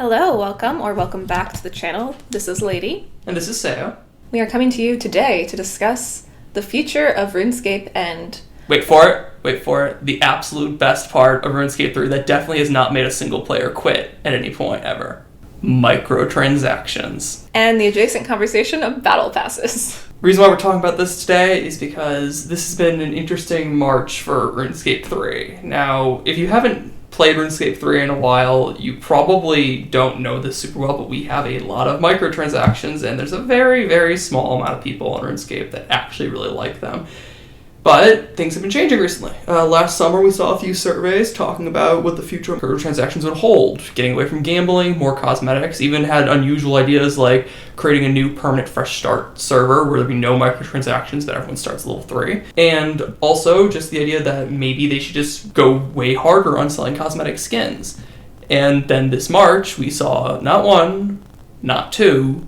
Hello, welcome back to the channel. This is Lady. And this is Sao. We are coming to you today to discuss the future of RuneScape and... Wait for it. The absolute best part of RuneScape 3 that definitely has not made a single player quit at any point ever. Microtransactions. And the adjacent conversation of battle passes. The reason why we're talking about this today is because this has been an interesting march for RuneScape 3. Now, if you haven't played RuneScape 3 in a while, you probably don't know this super well, but we have a lot of microtransactions, and there's a very, very small amount of people on RuneScape that actually really like them. But things have been changing recently. Last summer, we saw a few surveys talking about what the future of microtransactions would hold. Getting away from gambling, more cosmetics, even had unusual ideas like creating a new permanent fresh start server where there'd be no microtransactions, that everyone starts level 3. And also just the idea that maybe they should just go way harder on selling cosmetic skins. And then this March, we saw not one, not two,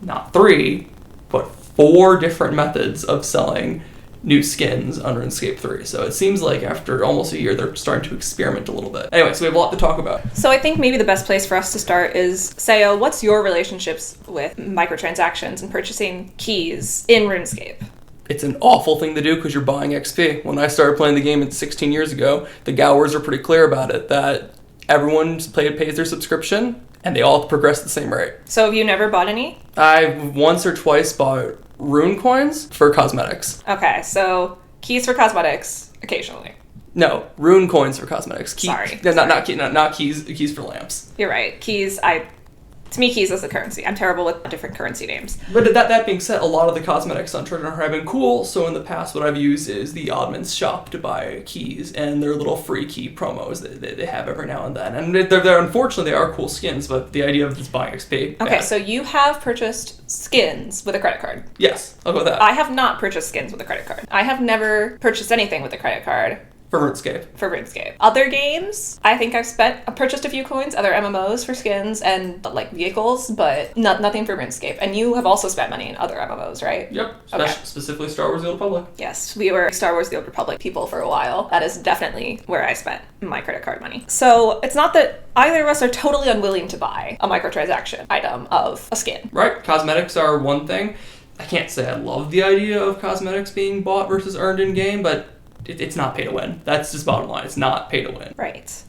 not three, but 4 different methods of selling new skins on RuneScape 3. So it seems like after almost a year, they're starting to experiment a little bit. Anyway, so we have a lot to talk about. So I think maybe the best place for us to start is, Sao, what's your relationships with microtransactions and purchasing keys in RuneScape? It's an awful thing to do because you're buying XP. When I started playing the game 16 years ago, the Gowers are pretty clear about it, that everyone pays their subscription and they all progress at the same rate. So have you never bought any? I once or twice bought rune coins for cosmetics. Okay, so keys for cosmetics occasionally. No, rune coins for cosmetics. Sorry. Not keys for lamps. You're right. Keys, to me, keys is the currency. I'm terrible with different currency names. But that being said, a lot of the cosmetics on Treasure Hunter have been cool, so in the past what I've used is the Oddman's shop to buy keys and their little free key promos that they have every now and then. And they're unfortunately, they are cool skins, but the idea of just buying XP. Okay, so you have purchased skins with a credit card. Yes, I'll go with that. I have not purchased skins with a credit card. I have never purchased anything with a credit card. For RuneScape. Other games, I think I've purchased a few coins, other MMOs for skins and like vehicles, but nothing for RuneScape. And you have also spent money in other MMOs, right? Yep, okay. Specifically Star Wars The Old Republic. Yes, we were Star Wars The Old Republic people for a while. That is definitely where I spent my credit card money. So it's not that either of us are totally unwilling to buy a microtransaction item of a skin. Right, cosmetics are one thing. I can't say I love the idea of cosmetics being bought versus earned in-game, but it's not pay to win. That's just bottom line. It's not pay to win. Right.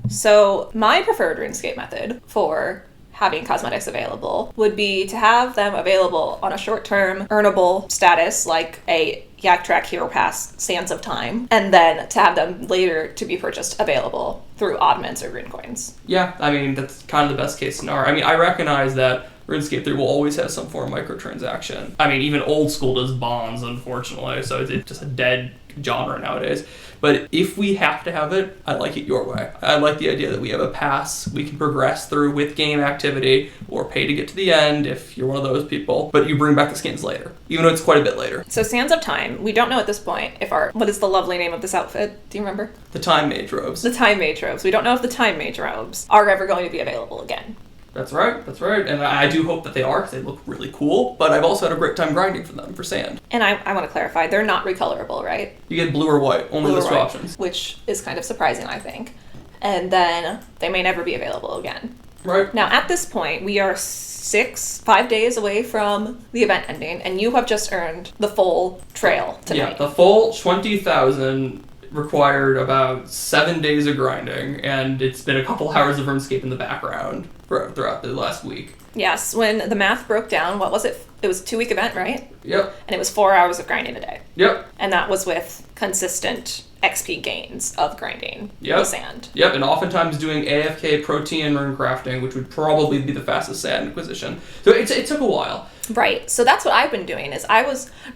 So my preferred RuneScape method for having cosmetics available would be to have them available on a short-term earnable status like a Yak Track Hero Pass Sands of Time, and then to have them later to be purchased available through oddments or rune coins. Yeah, I mean, that's kind of the best case scenario. I mean, I recognize that RuneScape 3 will always have some form of microtransaction. I mean, even old school does bonds, unfortunately, so it's just a dead genre nowadays. But if we have to have it, I like it your way. I like the idea that we have a pass we can progress through with game activity or pay to get to the end if you're one of those people, but you bring back the skins later, even though it's quite a bit later. So Sands of Time, we don't know at this point if what is the lovely name of this outfit? Do you remember? The Time Mage robes. The Time Mage robes. We don't know if the Time Mage robes are ever going to be available again. That's right. And I do hope that they are, because they look really cool, but I've also had a great time grinding for them for sand. And I want to clarify, they're not recolorable, right? You get blue or white, only those two options. Which is kind of surprising, I think. And then they may never be available again. Right. Now, at this point, we are 5 days away from the event ending, and you have just earned the full trail tonight. Yeah, the full 20,000 required about 7 days of grinding, and it's been a couple hours of RuneScape in the background throughout the last week. Yes, when the math broke down, what was it? It was a 2-week event, right? Yep. And it was 4 hours of grinding a day. Yep. And that was with consistent XP gains of grinding the sand. Yep, and oftentimes doing AFK protein and rune crafting, which would probably be the fastest sand acquisition. So it took a while. Right. So that's what I've been doing is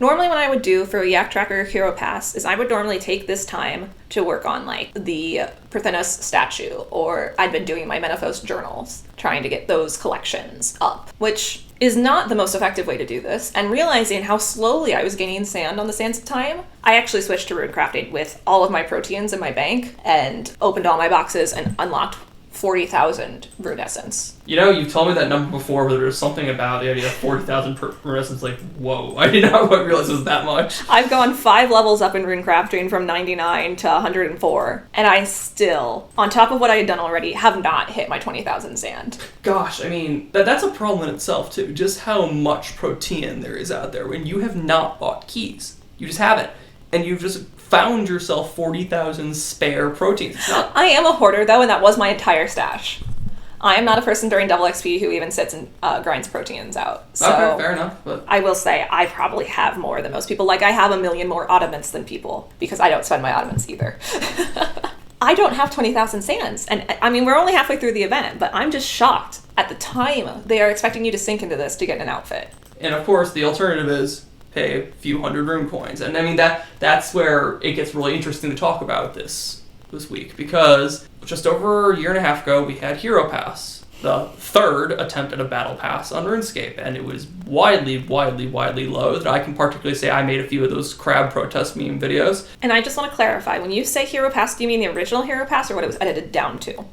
normally when I would do for a Yak Tracker Hero Pass is I would normally take this time to work on like the Parthenos statue, or I'd been doing my Menaphos journals, trying to get those collections up, which is not the most effective way to do this. And realizing how slowly I was gaining sand on the Sands of Time, I actually switched to rune crafting with all of my proteins in my bank and opened all my boxes and unlocked 40,000 rune essence. You know, you've told me that number before, but there's something about the idea of 40,000 rune essence, like, whoa, I did not realize it was that much. I've gone 5 levels up in rune crafting from 99 to 104, and I still, on top of what I had done already, have not hit my 20,000 sand. Gosh, I mean, that's a problem in itself, too, just how much protein there is out there when you have not bought keys. You just haven't. And you've just found yourself 40,000 spare proteins. I am a hoarder, though, and that was my entire stash. I am not a person during double XP who even sits and grinds proteins out. So okay, fair enough. But I will say I probably have more than most people. Like, I have 1 million more ottomans than people, because I don't spend my ottomans either. I don't have 20,000 sands. And I mean, we're only halfway through the event, but I'm just shocked at the time they are expecting you to sink into this to get an outfit. And of course, the alternative is pay a few hundred rune coins. And I mean, that's where it gets really interesting to talk about this week, because just over a year and a half ago, we had Hero Pass, the third attempt at a battle pass on RuneScape, and it was widely loathed. I can particularly say I made a few of those crab protest meme videos. And I just want to clarify, when you say Hero Pass, do you mean the original Hero Pass or what it was edited down to?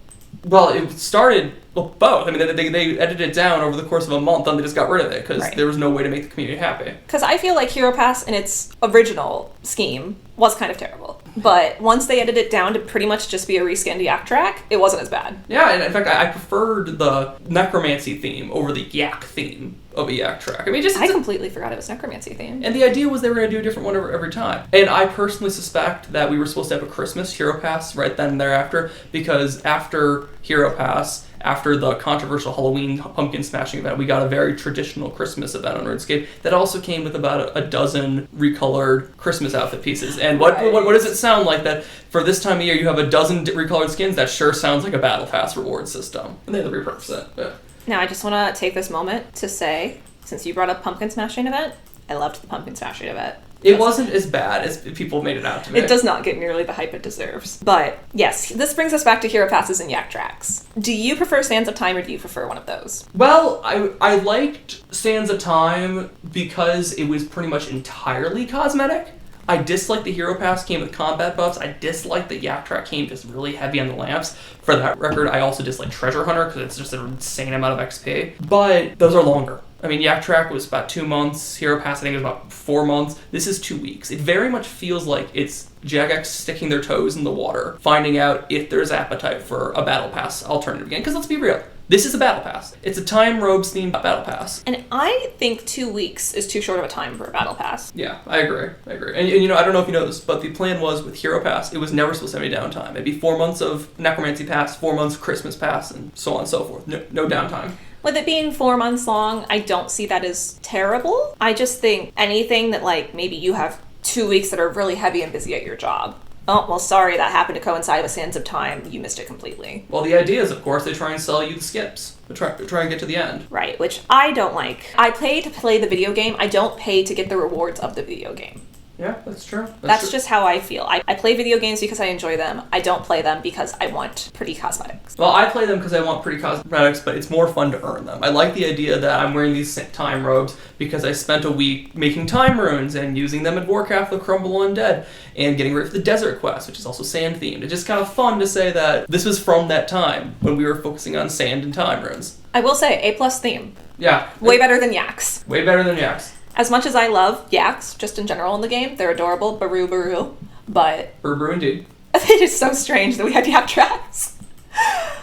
Well, it started both. I mean, they edited it down over the course of a month, and they just got rid of it because there was no way to make the community happy. Because I feel like Hero Pass in its original scheme was kind of terrible. But once they edited it down to pretty much just be a reskinned Yak track, it wasn't as bad. Yeah, and in fact, I preferred the necromancy theme over the Yak theme of a Yak track. I mean, I completely forgot it was necromancy theme. And the idea was they were going to do a different one every time. And I personally suspect that we were supposed to have a Christmas Hero Pass right then and thereafter, because after Hero Pass, after the controversial Halloween pumpkin smashing event, we got a very traditional Christmas event on RuneScape that also came with about a dozen recolored Christmas outfit pieces. And what does it sound like that for this time of year you have a dozen recolored skins? That sure sounds like a battle pass reward system. And they had to repurpose it. Yeah. Now, I just want to take this moment to say, since you brought up pumpkin smashing event, I loved the pumpkin smashing event. It wasn't as bad as people made it out to be. It does not get nearly the hype it deserves. But yes, this brings us back to Hero Passes and Yak Tracks. Do you prefer Sands of Time or do you prefer one of those? Well, I liked Sands of Time because it was pretty much entirely cosmetic. I disliked the Hero Pass came with combat buffs. I disliked the Yak Track came just really heavy on the lamps. For that record, I also dislike Treasure Hunter because it's just an insane amount of XP. But those are longer. I mean, Yak Track was about 2 months. Hero Pass, I think, was about 4 months. This is 2 weeks. It very much feels like it's Jagex sticking their toes in the water, finding out if there's appetite for a Battle Pass alternative again. Because let's be real, this is a Battle Pass. It's a Time Robes themed Battle Pass. And I think 2 weeks is too short of a time for a Battle Pass. Yeah, I agree. And you know, I don't know if you know this, but the plan was with Hero Pass, it was never supposed to have any downtime. It'd be 4 months of Necromancy Pass, 4 months of Christmas Pass, and so on and so forth. No downtime. With it being 4 months long, I don't see that as terrible. I just think anything that, like, maybe you have 2 weeks that are really heavy and busy at your job. Oh, well, sorry, that happened to coincide with Sands of Time. You missed it completely. Well, the idea is, of course, they try and sell you the skips. They try and get to the end. Right, which I don't like. I pay to play the video game. I don't pay to get the rewards of the video game. Yeah, that's true. That's just how I feel. I play video games because I enjoy them. I don't play them because I want pretty cosmetics. Well, I play them because I want pretty cosmetics, but it's more fun to earn them. I like the idea that I'm wearing these time robes because I spent a week making time runes and using them at Warcraft with Crumble Undead and getting ready for the Desert Quest, which is also sand themed. It's just kind of fun to say that this was from that time when we were focusing on sand and time runes. I will say, A+ theme. Yeah. Way better than Yaks. Way better than Yaks. As much as I love Yaks, just in general in the game, they're adorable, Baru, but... Baru indeed. It is so strange that we had Yak tracks.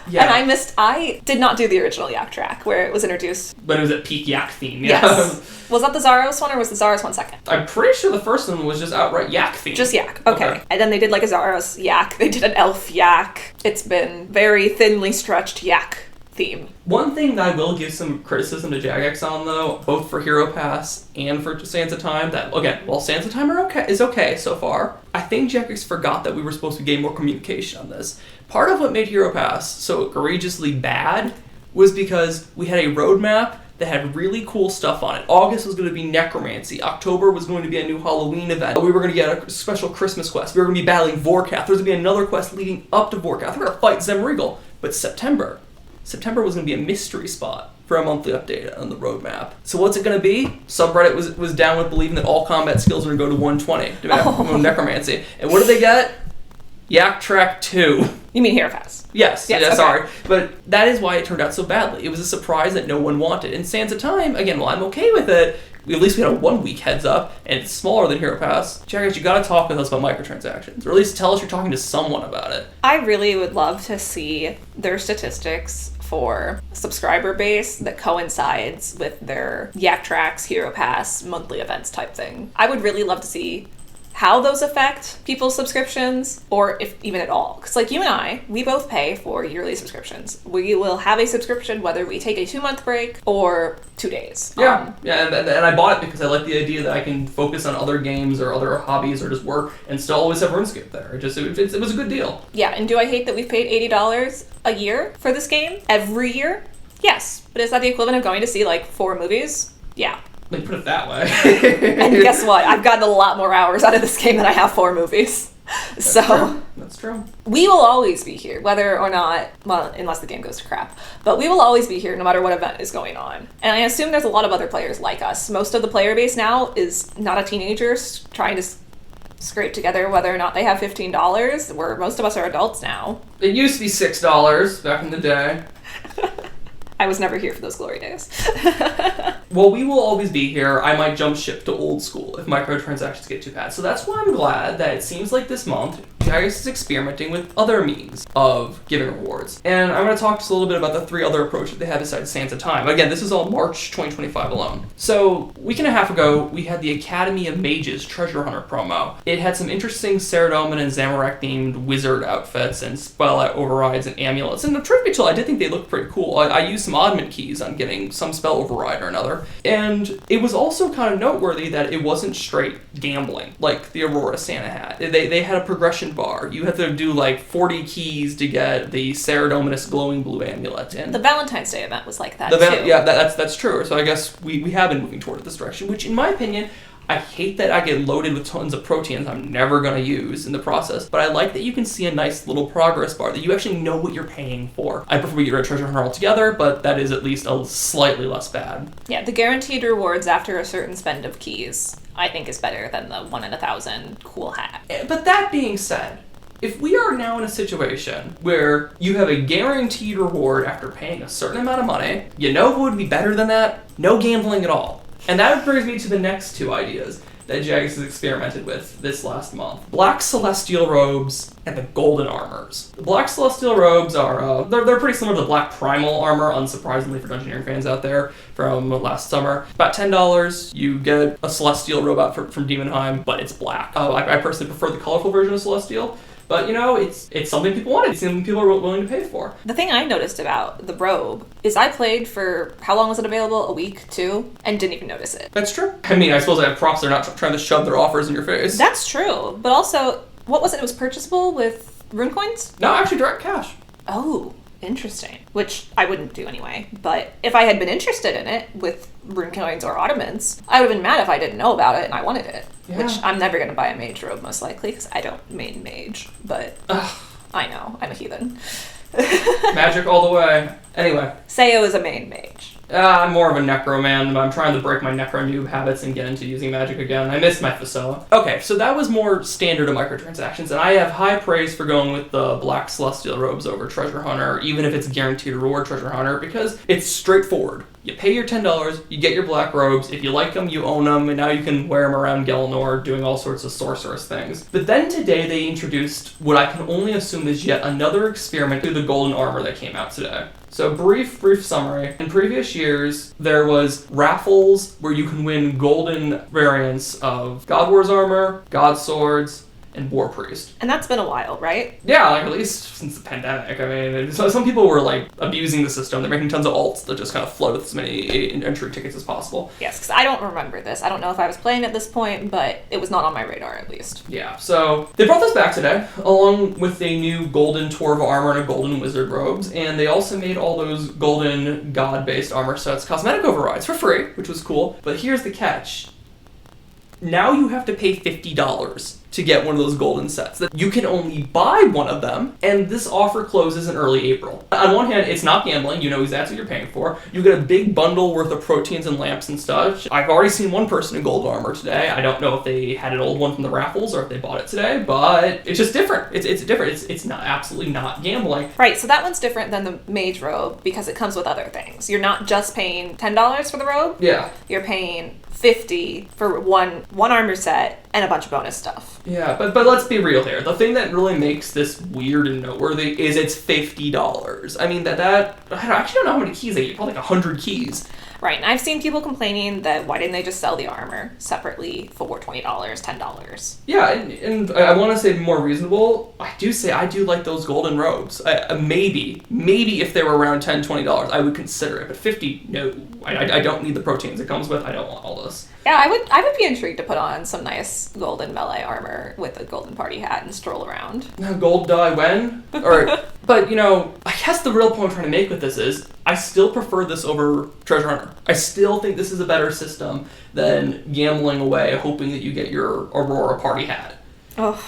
Yeah. And I did not do the original Yak track, where it was introduced. But it was a peak Yak theme, yeah. Yes. Was that the Zaros one, or was the Zaros one second? I'm pretty sure the first one was just outright Yak theme. Just Yak, okay. And then they did like a Zaros Yak, they did an Elf Yak. It's been very thinly stretched Yak theme. One thing that I will give some criticism to Jagex on, though, both for Hero Pass and for Sands of Time, that, again, while Sands of Time is okay so far, I think Jagex forgot that we were supposed to gain more communication on this. Part of what made Hero Pass so egregiously bad was because we had a roadmap that had really cool stuff on it. August was going to be Necromancy. October was going to be a new Halloween event. We were going to get a special Christmas quest. We were going to be battling Vorkath. There was going to be another quest leading up to Vorkath. We were going to fight Zemregal. But September was going to be a mystery spot for a monthly update on the roadmap. So what's it going to be? Subreddit was down with believing that all combat skills are going to go to 120 to Necromancy. And what did they get? Yak Track 2. You mean Hero Pass? Yes, Yes, yeah, okay. sorry. But that is why it turned out so badly. It was a surprise that no one wanted. And Sands of Time, again, while I'm okay with it, at least we had a 1 week heads up, and it's smaller than Hero Pass. Jaggers, you gotta talk with us about microtransactions, or at least tell us you're talking to someone about it. I really would love to see their statistics for subscriber base that coincides with their Yak Tracks, Hero Pass, monthly events type thing. I would really love to see how those affect people's subscriptions, or if even at all. Because like you and I, we both pay for yearly subscriptions. We will have a subscription whether we take a 2-month break or 2 days. Yeah, and I bought it because I like the idea that I can focus on other games or other hobbies or just work and still always have RuneScape there. It was a good deal. Yeah, and do I hate that we've paid $80 a year for this game? Every year? Yes. But is that the equivalent of going to see like 4 movies? Yeah. Let me put it that way. And guess what? I've gotten a lot more hours out of this game than I have 4 movies. That's true. We will always be here, whether or not, well, unless the game goes to crap, but we will always be here no matter what event is going on. And I assume there's a lot of other players like us. Most of the player base now is not a teenager trying to scrape together whether or not they have $15, where most of us are adults now. It used to be $6 back in the day. I was never here for those glory days. Well, we will always be here. I might jump ship to old school if microtransactions get too bad. So that's why I'm glad that it seems like this month, Jairus is experimenting with other means of giving rewards. And I'm going to talk just a little bit about the 3 other approaches they have besides Sands of Time. Again, this is all March 2025 alone. So, a week and a half ago, we had the Academy of Mages Treasure Hunter promo. It had some interesting Saradomin and Zamorak themed wizard outfits and spell overrides and amulets. And the truth be told, I did think they looked pretty cool. I used some oddment keys on getting some spell override or another. And it was also kind of noteworthy that it wasn't straight gambling like the Aurora Santa had. They had a progression bar. You had to do like 40 keys to get the Saradominus glowing blue amulet. And the Valentine's Day event was like that too. Yeah, that's true. So I guess we have been moving toward this direction, which in my opinion, I hate that I get loaded with tons of proteins I'm never going to use in the process, but I like that you can see a nice little progress bar, that you actually know what you're paying for. I prefer we get rid of Treasure Hunter altogether, but that is at least a slightly less bad. Yeah, the guaranteed rewards after a certain spend of keys, I think is better than the 1 in 1,000 cool hat. But that being said, if we are now in a situation where you have a guaranteed reward after paying a certain amount of money, you know who would be better than that? No gambling at all. And that brings me to the next 2 ideas that Jagex has experimented with this last month. Black Celestial Robes and the Golden Armors. The Black Celestial Robes are, they're pretty similar to the Black Primal Armor, unsurprisingly for Dungeoneering fans out there, from last summer. About $10, you get a Celestial robe out from Demonheim, but it's black. I personally prefer the colorful version of Celestial. But, you know, it's something people wanted. It's something people are willing to pay for. The thing I noticed about the robe is I played for, how long was it available? A week, 2? And didn't even notice it. That's true. I mean, I suppose I have props. They're not trying to shove their offers in your face. That's true. But also, what was it? It was purchasable with rune coins? No, actually direct cash. Oh, interesting. Which I wouldn't do anyway. But if I had been interested in it with rune coins or ottomans, I would have been mad if I didn't know about it and I wanted it. Yeah. Which I'm never going to buy a mage robe, most likely, because I don't main mage. But I know, I'm a heathen. Magic all the way. Anyway. Sao is a main mage. I'm more of a necro man, but I'm trying to break my necro noob habits and get into using magic again. I miss my Fasoa. Okay, so that was more standard of microtransactions, and I have high praise for going with the Black Celestial Robes over Treasure Hunter, even if it's guaranteed reward Treasure Hunter, because it's straightforward. You pay your $10, you get your black robes, if you like them, you own them, and now you can wear them around Gelinor doing all sorts of sorceress things. But then today they introduced what I can only assume is yet another experiment through the golden armor that came out today. So brief summary. In previous years, there was raffles where you can win golden variants of God War's armor, God Swords, and War Priest. And that's been a while, right? Yeah, like at least since the pandemic. I mean, so some people were like abusing the system. They're making tons of alts that just kind of float with as many entry tickets as possible. Yes, because I don't remember this. I don't know if I was playing at this point, but it was not on my radar at least. Yeah, so they brought this back today, along with a new golden Torva armor and a golden wizard robes, and they also made all those golden god-based armor sets cosmetic overrides for free, which was cool. But here's the catch. Now you have to pay $50 to get one of those golden sets. That you can only buy one of them, and this offer closes in early April. On one hand, it's not gambling. You know exactly what you're paying for. You get a big bundle worth of proteins and lamps and stuff. I've already seen one person in gold armor today. I don't know if they had an old one from the raffles or if they bought it today, but it's just different. It's different. It's not absolutely not gambling. Right, so that one's different than the mage robe because it comes with other things. You're not just paying $10 for the robe. Yeah. You're paying $50 for one armor set and a bunch of bonus stuff. Yeah, but let's be real here. The thing that really makes this weird and noteworthy is it's $50. I mean, I actually don't know how many keys they get. Probably like 100 keys. Right, and I've seen people complaining that why didn't they just sell the armor separately for $20, $10? Yeah, and I want to say more reasonable. I do like those golden robes. Maybe if they were around $10, $20, I would consider it. But $50, no. I don't need the proteins it comes with. I don't want all this. Yeah, I would be intrigued to put on some nice golden melee armor with a golden party hat and stroll around. Gold die when? But, I guess the real point I'm trying to make with this is I still prefer this over Treasure Hunter. I still think this is a better system than gambling away hoping that you get your Aurora party hat. Oh,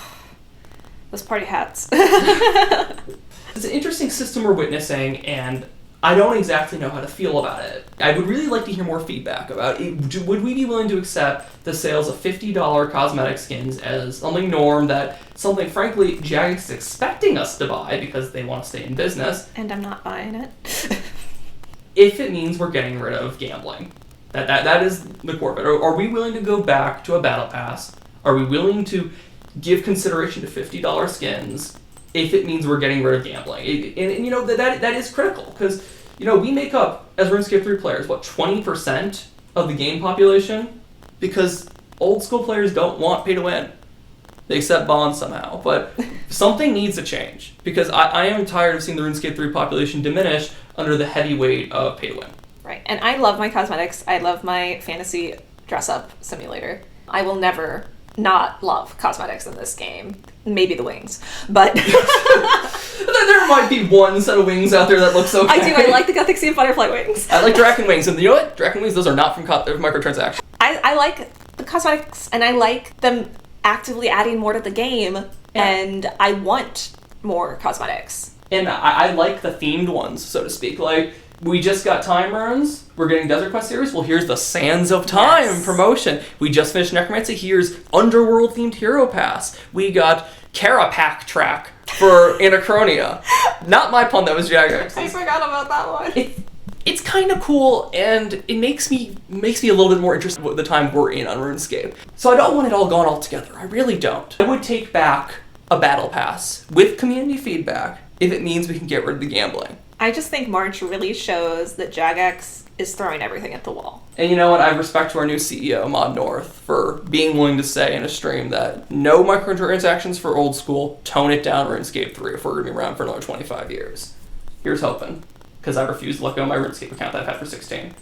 those party hats. It's an interesting system we're witnessing, and I don't exactly know how to feel about it. I would really like to hear more feedback about it. Would we be willing to accept the sales of $50 cosmetic skins as something norm, something, frankly, Jagex is expecting us to buy because they want to stay in business? And I'm not buying it. If it means we're getting rid of gambling. That is the core of it. Are we willing to go back to a battle pass? Are we willing to give consideration to $50 skins if it means we're getting rid of gambling? And that is critical, because we make up, as RuneScape 3 players, 20% of the game population? Because old school players don't want pay to win. They accept bonds somehow. But something needs to change, because I am tired of seeing the RuneScape 3 population diminish under the heavy weight of pay to win. Right, and I love my cosmetics. I love my fantasy dress-up simulator. I will never not love cosmetics in this game. Maybe the wings, but there might be one set of wings out there that looks okay. I do. I like the Gothic Sea and Butterfly wings. I like Draken wings, and you know what? Draken wings, those are not from Microtransactions. I like the cosmetics, and I like them actively adding more to the game, and I want more cosmetics. And I like the themed ones, so to speak. Like, we just got Time Runs. We're getting Desert Quest series. Well, here's the Sands of Time promotion. We just finished Necromancy. Here's Underworld-themed Hero Pass. We got Carapac track for Anachronia. Not my pun, that was Jagex. I forgot about that one. It's kind of cool, and it makes me a little bit more interested in the time we're in on RuneScape. So I don't want it all gone altogether. I really don't. I would take back a battle pass with community feedback if it means we can get rid of the gambling. I just think March really shows that Jagex is throwing everything at the wall. And you know what? I have respect to our new CEO, Mod North, for being willing to say in a stream that no microtransactions for old school, tone it down RuneScape 3 if we're going to be around for another 25 years. Here's hoping, because I refuse to let go of my RuneScape account that I've had for 16.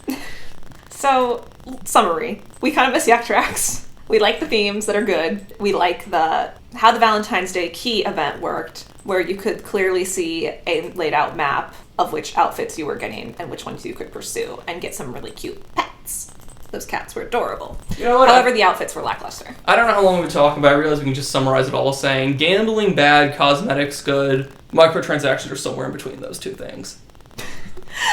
So, summary. We kind of miss Yak Tracks. We like the themes that are good. We like how the Valentine's Day key event worked, where you could clearly see a laid out map of which outfits you were getting and which ones you could pursue, and get some really cute pets. Those cats were adorable. You know what? However, the outfits were lackluster. I don't know how long we've been talking, but I realize we can just summarize it all saying gambling bad, cosmetics good, microtransactions are somewhere in between those two things.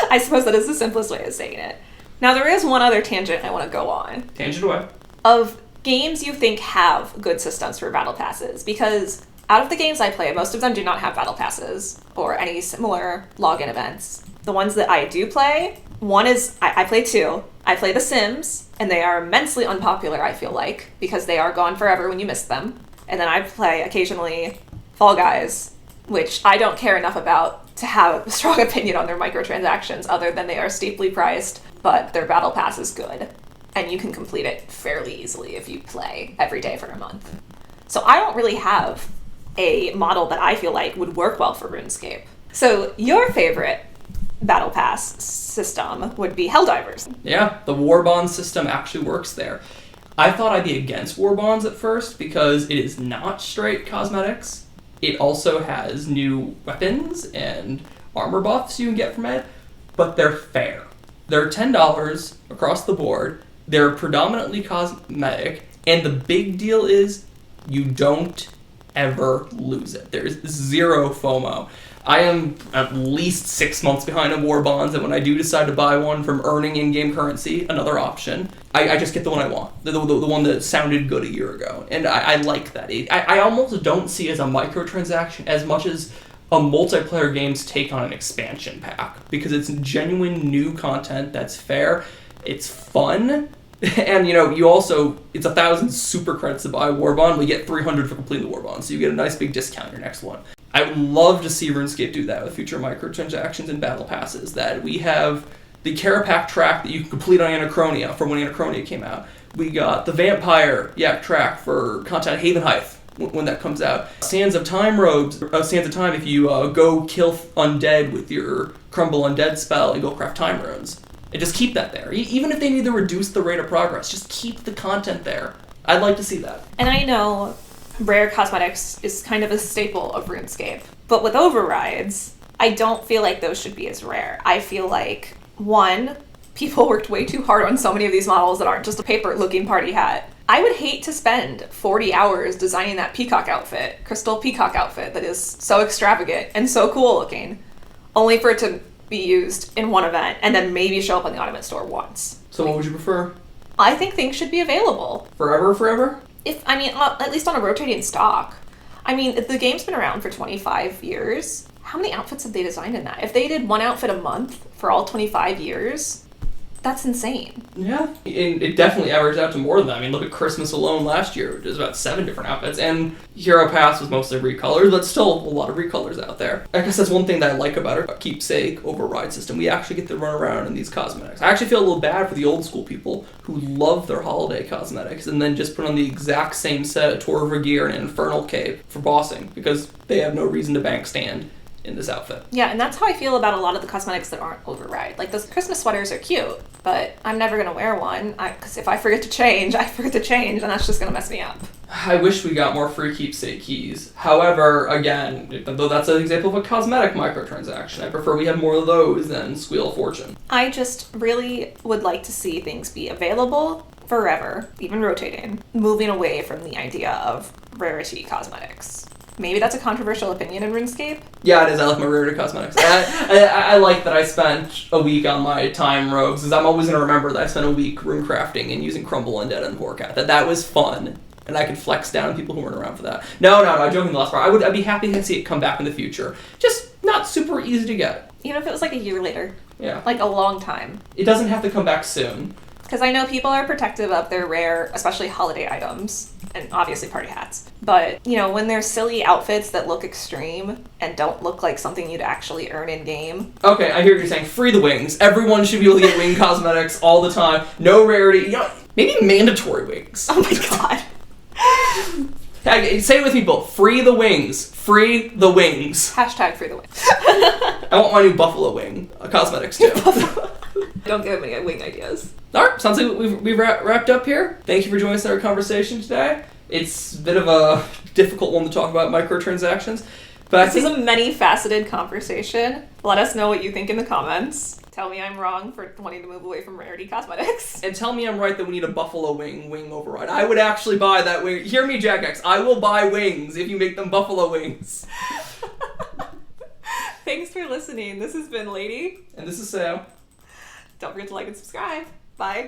I suppose that is the simplest way of saying it. Now, there is one other tangent I want to go on. Tangent away. Of games you think have good systems for battle passes, because out of the games I play, most of them do not have battle passes or any similar login events. The ones that I do play, one is, I play two. I play The Sims, and they are immensely unpopular, I feel like, because they are gone forever when you miss them. And then I play occasionally Fall Guys, which I don't care enough about to have a strong opinion on their microtransactions, other than they are steeply priced, but their battle pass is good. And you can complete it fairly easily if you play every day for a month. So I don't really have a model that I feel like would work well for RuneScape. So your favorite battle pass system would be Helldivers. Yeah, the war bond system actually works there. I thought I'd be against war bonds at first because it is not straight cosmetics. It also has new weapons and armor buffs you can get from it, but they're fair. They're $10 across the board. They're predominantly cosmetic, and the big deal is You don't ever lose it. There's zero FOMO. I am at least 6 months behind on war bonds, and when I do decide to buy one from earning in-game currency, another option, I just get the one I want, the one that sounded good a year ago, and I like that. I almost don't see it as a microtransaction as much as a multiplayer game's take on an expansion pack, because it's genuine new content that's fair, it's fun, and you also, it's 1,000 super credits to buy a war bond, we get 300 for completing the war bond, so you get a nice big discount your next one. I would love to see RuneScape do that with future microtransactions and battle passes, that we have the Carapac track that you can complete on Anachronia from when Anachronia came out. We got the Vampire track for content at Haven Height when that comes out. Sands of Time robes, Sands of Time if you go kill undead with your Crumble Undead spell and go craft time runes. And just keep that there. Even if they need to reduce the rate of progress, just keep the content there. I'd like to see that. And I know rare cosmetics is kind of a staple of RuneScape. But with overrides, I don't feel like those should be as rare. I feel like, one, people worked way too hard on so many of these models that aren't just a paper-looking party hat. I would hate to spend 40 hours designing that peacock outfit, crystal peacock outfit that is so extravagant and so cool looking, only for it to be used in one event and then maybe show up in the Ottoman store once. So what would you prefer? I think things should be available. Forever? At least on a rotating stock. I mean, the game's been around for 25 years. How many outfits have they designed in that? If they did one outfit a month for all 25 years, that's insane. Yeah, and it definitely averaged out to more than that. I mean, look at Christmas alone last year, which is about 7 different outfits, and Hero Pass was mostly recolors, but still a lot of recolors out there. I guess that's one thing that I like about our keepsake override system. We actually get to run around in these cosmetics. I actually feel a little bad for the old school people who love their holiday cosmetics and then just put on the exact same set of Torva gear and Infernal Cape for bossing, because they have no reason to bank stand in this outfit. Yeah, and that's how I feel about a lot of the cosmetics that aren't override. Like, those Christmas sweaters are cute, but I'm never going to wear one, because if I forget to change, and that's just going to mess me up. I wish we got more free keepsake keys. However, again, though that's an example of a cosmetic microtransaction, I prefer we have more of those than Squeal of Fortune. I just really would like to see things be available forever, even rotating, moving away from the idea of rarity cosmetics. Maybe that's a controversial opinion in RuneScape. Yeah, it is. I like my rarity cosmetics. I like that I spent a week on my time robes, because I'm always going to remember that I spent a week rune crafting and using Crumble Undead and Vorkat. That was fun, and I could flex down on people who weren't around for that. No, I'm joking the last part. I'd be happy to see it come back in the future. Just not super easy to get. Even if it was like a year later. Yeah. Like a long time. It doesn't have to come back soon. Because I know people are protective of their rare, especially holiday items, and obviously party hats. But, when there's silly outfits that look extreme and don't look like something you'd actually earn in-game. Okay, I hear what you're saying. Free the wings. Everyone should be able to get wing cosmetics all the time. No rarity. Maybe mandatory wings. Oh my god. Say it with me, both. Free the wings. Free the wings. Hashtag free the wings. I want my new buffalo wing cosmetics, too. Don't give me wing ideas. Alright, sounds like we've wrapped up here. Thank you for joining us in our conversation today. It's a bit of a difficult one to talk about microtransactions, but this is a many-faceted conversation. Let us know what you think in the comments. Tell me I'm wrong for wanting to move away from rarity cosmetics. And tell me I'm right that we need a buffalo wing override. I would actually buy that wing. Hear me, Jack X. I will buy wings if you make them buffalo wings. Thanks for listening. This has been Lady. And this is Sam. Don't forget to like and subscribe. Bye.